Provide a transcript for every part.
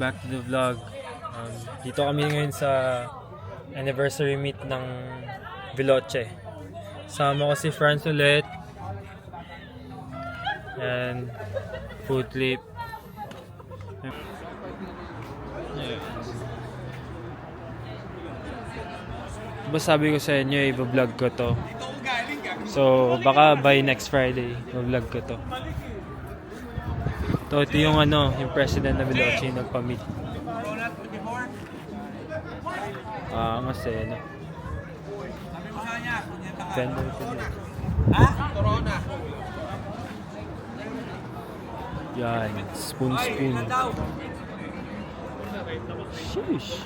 back to the vlog. Dito kami ngayon sa anniversary meet ng Veloce. Sama ko si Franz ulit. And food clip. Diba sabi ko sa inyo, i-vlog ko to. So, baka by next Friday, i-vlog ko to. Ito yung yung president na Veloce yung nagpa-meet. Kasi Vendor ko na. Corona. Yan, spoon. Sheesh.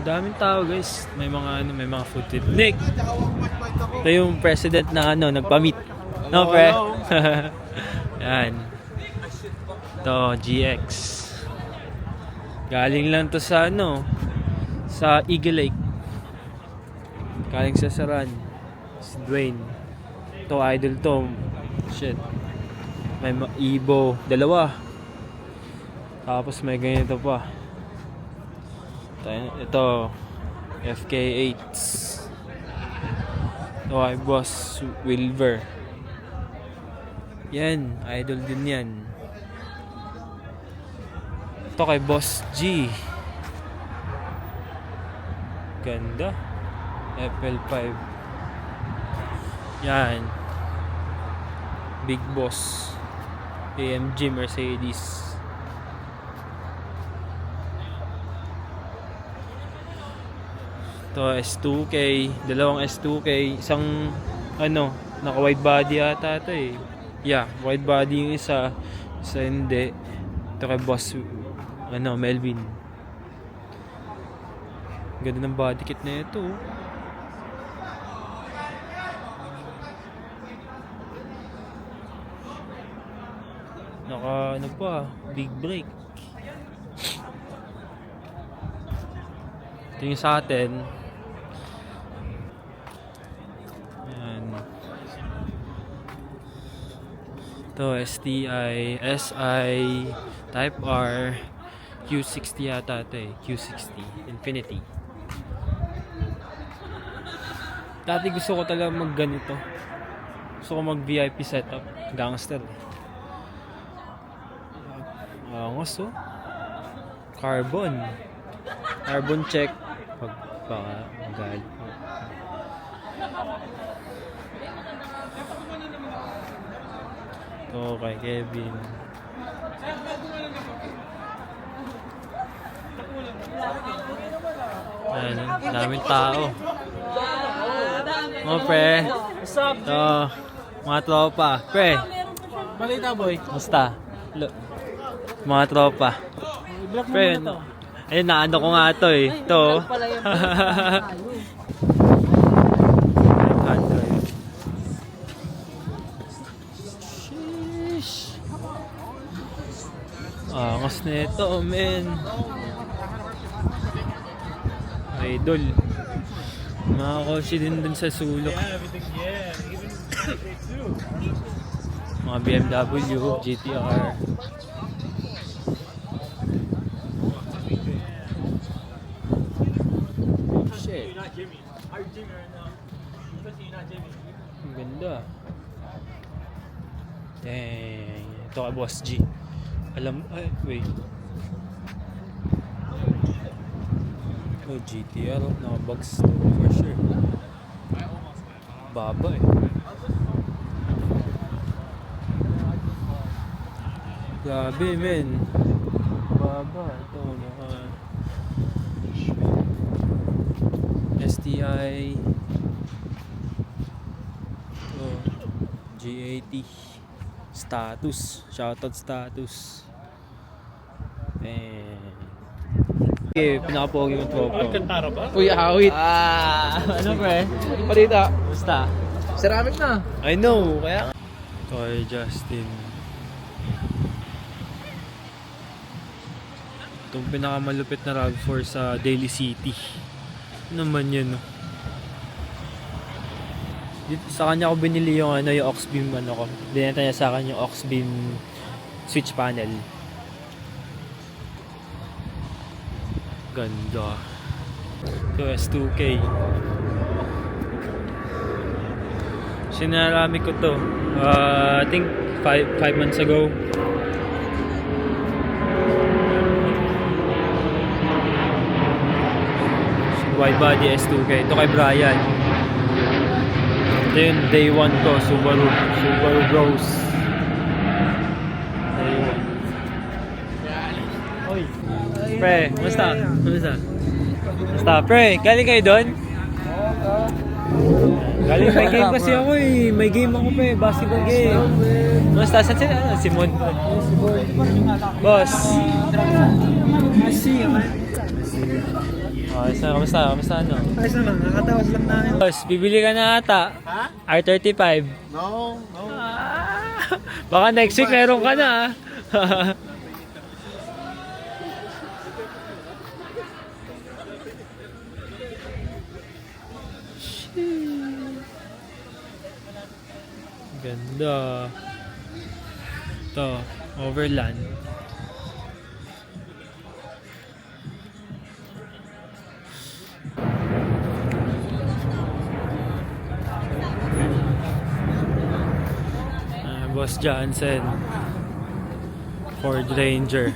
Daming tao guys. May mga food trip. Nick! Ito yung president na nagpa-meet. No, pre? Yan. Ito, GX. Galing lang to sa sa Eagle Lake. Galing sa Saran. Si Dwayne. Ito, idol to. Shit. May Ibo. Dalawa. Tapos may ganito pa. Ito. FK8. Ito ay Boss Wilver. Yan. Idol din yan. Ito kay Boss G. Ganda. FL5. Yan. Big Boss. AMG Mercedes. Ito S2K. Dalawang S2K. Isang naka wide body ata ito eh. Yeah, wide body yung isa. Isa hindi. Ito kay Boss Melvin. Ganda ng body kit na ito. Naka pa, big brake. Ito yung sa atin. Ayan. Ito STI, SI, Type R, Q60 yata ito eh. Q60, Infinity. Dati gusto ko talaga mag ganito. Gusto ko mag VIP setup. Gangster eh. Angos Carbon check pag magal. Ito kay Kevin. Ayan, daming tao. Pre. Mga tropa. Pre. Balita boy. Musta? Mga tropa. Pre, ayun, naano ko nga ito eh. Ito. 500. Sheesh. Angas na ito, men. Idol. Mga koshi din dun sa sulok. Mga BMW, GTR. Shit. Ang ganda. Dang. Ito kay Boss G. Wait. GTR, naka-box for sure. Baba eh. Grabe men. Baba. Ito STI. Ito G80 status. Shoutout status. Okay, pinaka-pogi yung tropa. Alcantara ba? Uy, awit. Ano pre? Balita. Basta. Ceramic na. I know, kaya. Toy Justin. Itong pinakamalupit na RAV4 sa Daly City. Ano naman yun, no? Sa kanya ko binili yung yung aux beam ko. Binenta niya sa akin yung aux beam switch panel. Ganda. Ito S2K. Sinarami ko to. I think 5 months ago. Wide body S2K. Ito kay Brian. Ito yung day 1 ko. Subaru Bros. Day 1. Oy. Pre, kumusta? Kumusta? Pre, galing kayo doon? Galing, may game kasi ako eh. May game ako pre, basketball game. Kumusta? Saan sila? Simon. Boss. Ayos na, kamusta ano? Ayos naman, nakatawas lang namin. Boss, bibili ka na ata. Ha? R35. No. Baka next week meron ka na ah. Ganda. Ito, Overland. Boss Johnson. Ford Ranger.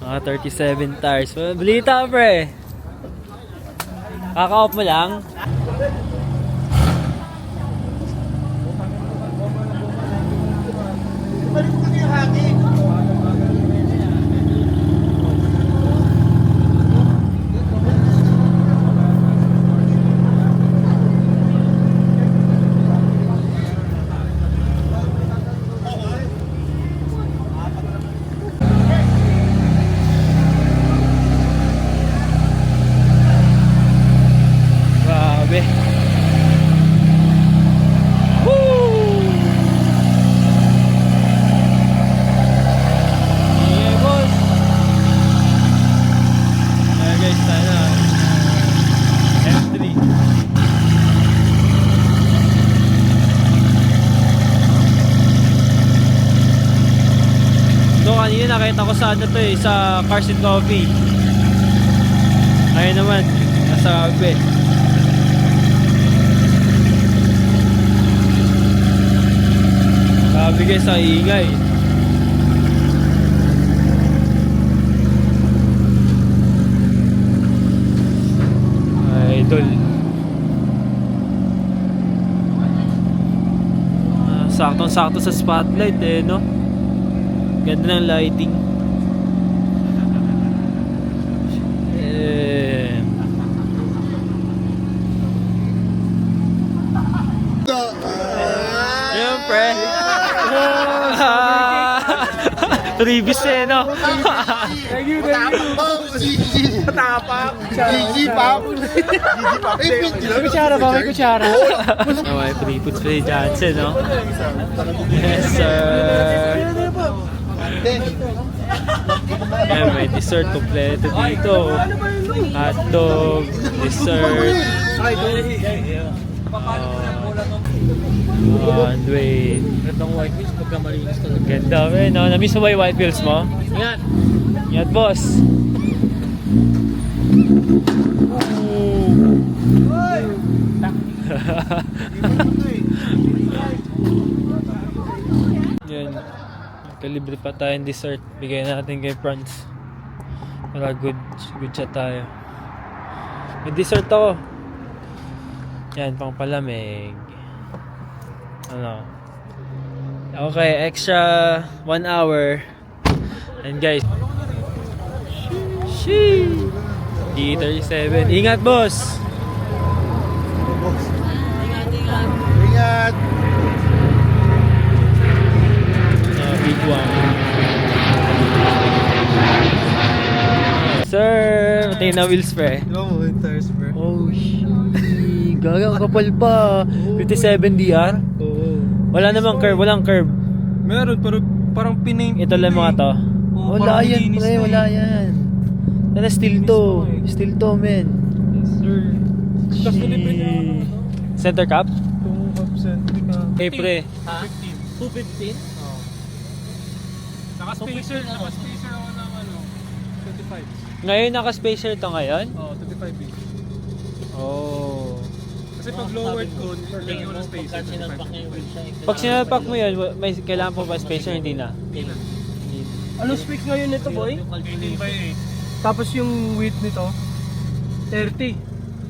Mga 37 tires. Balita pre. Kaka-off mo lang. Grabe. Woo! Yeah, boss. Ayan guys, tayo na. M3. So kanina nakita ko sa ano to eh, sa Cars and Coffee. Ayun naman, nasa kabe. Grabe guys, ang ingay. Idol. Saktong-sakto sa spotlight eh, no? Ganda ng lighting. Yun, pre. Ribis eh, no? Thank you. Matapang. Gigi Pop. May kutsara ba? May kutsara. May pre-puts pa si Johnson, no? Yes, sir. Ayan, may dessert kompleto dito. Hotdog, dessert. And wait. Itong white wheels, pagkamalinis talaga. Ganda rin, no? Namiss mo ba yung white wheels mo? Ingat! Ingat, boss! Yan. Kalibre pa tayong dessert. Bigay natin kay Franz. Para good siya tayo. May dessert ako. Yan, pang palamig. Ano? Okay, extra 1 hour. And guys, sheesh! D37. Ingat, boss! Ingat! Big one. Sir, matay na wheels, pre. Hello, tires, bro. Oh, shit. Gaga, kapal pa. 57 DR? Oo. Wala namang curve, walang curve. Meron, pero parang pinaint. Ito lang mga to. Oo, Wala parang yan, linis pre, na wala yan. Tala, still to. Still to, men. Yes, sir. Tapos nilibre niya ako ng Center cap? 2%. Hey, pre. Ha? 215? Oo. Naka-spacer ako ng ano, 25. Ngayon naka-spacer to ngayon? Oo, 25 inch. Oh. Kasi pag lowered ko, lagyan ko ng spacer. Pagka sinalpak niya yung wheel siya. Pag sinalpak mo yun, may kailangan po ba spacer? Hindi na. Anong specs ngayon nito, boy? 18 by 8. Tapos yung width nito, 30.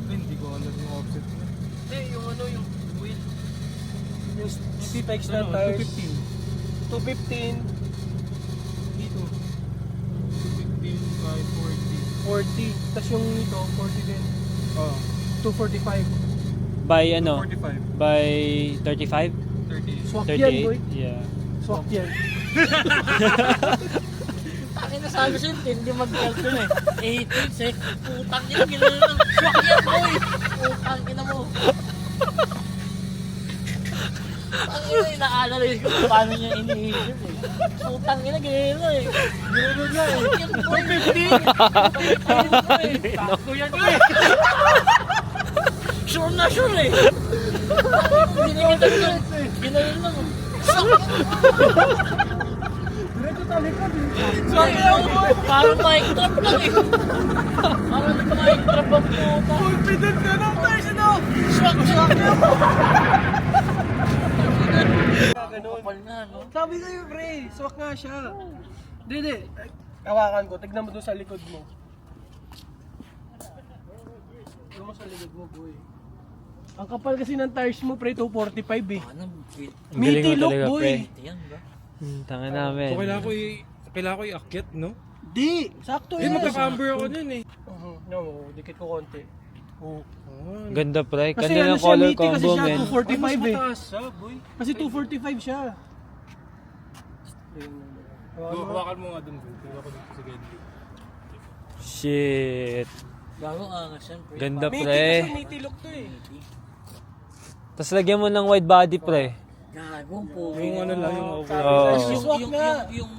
Hindi ko alam yung offset niya. Hindi, yung ano, yung width. Yung specs na Ano, tires. 215. 215, Dito. 215 by 40. 40. Tapos yung ito, 40 din. Oo. 245. By ano? 45. By 35? 30. Swak yan, boy. 38? Yeah. Swak yan. Akin na sabi sa'yo, hindi mag-calculate eh. 18, putang ina, ginala lang. Swak yan, boy! Putang ina mo. Ang ina, ina-analyze ko kung paano niya iniisip eh. Putang ina, ginala eh. Ginala na eh. Swak yan, boy! 15! Tako yan eh. Sure na sure eh. Ginala lang. Ginala lang. Diretso talikod eh. Swak yan, boy! Parang mic drop lang eh. Parang mic drop ang puta. Confident ka na, tires ito! Swak yan. Ganun. Kapal nga, no? Sabi sa'yo, pre, swak nga siya. Hindi. Hawakan ko, tignan mo doon sa likod mo. Tignan mo sa likod mo, boy. Ang kapal kasi ng tires mo, pre, 245 eh. Ano, Ang galing Meaty mo look, talaga, boy. pre. yan ba? Tanga namin. So kailangan ko i-akyat, no? Di, sakto Eh, yan. magka-camber ako nun eh. No, dikit ko konti. Oh. Ganda pre. Kasi Kanilang ano siya, color meaty kasi combo, siya, men. 245 eh. mataas siya, boy. Kasi 245 siya. Hawakan mo nga dun, boy. Tingnan ko dun sa Gendry. Shit. Gago angas yan, pre. Ganda Meaty pre. kasi, meaty look to eh. Tapos lagyan mo ng wide body pre. Gago po. Yung ano lang, yung Oo. Tapos Swak nga. yung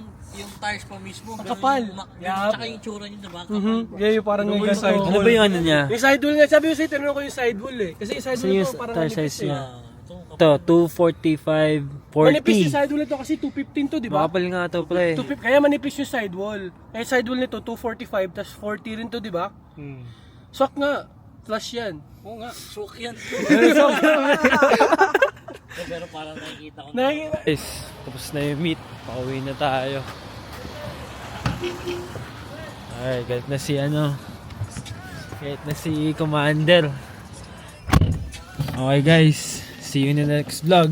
tires pa mismo. Ang ganun kapal. Yung, tsaka yung tsura niya, diba? Kapal. Yeah, yung parang yung side Ano ba yung ano niya? Yung sidewall nga, sabi ko sa'yo, tinanong ko yung sidewall eh. Kasi yung Kasi sidewall yung ito parang tire manipis size eh. niya. Ito, kapal. Ito, 245, Manipis yung 40. sidewall ito kasi 215 to, di ba? Makapal nga to pre. 250, kaya manipis yung sidewall. Kaya yung sidewall nito, 245, tas 40 rin to, di ba? Swak nga. Flush yan. Oo nga. Swak yan. Pero parang nakikita ko. Nakikita. Guys, tapos na yung meet. Pauwi na tayo. Alright, galit na si ano. Galit na si Commander. Okay guys, see you in the next vlog.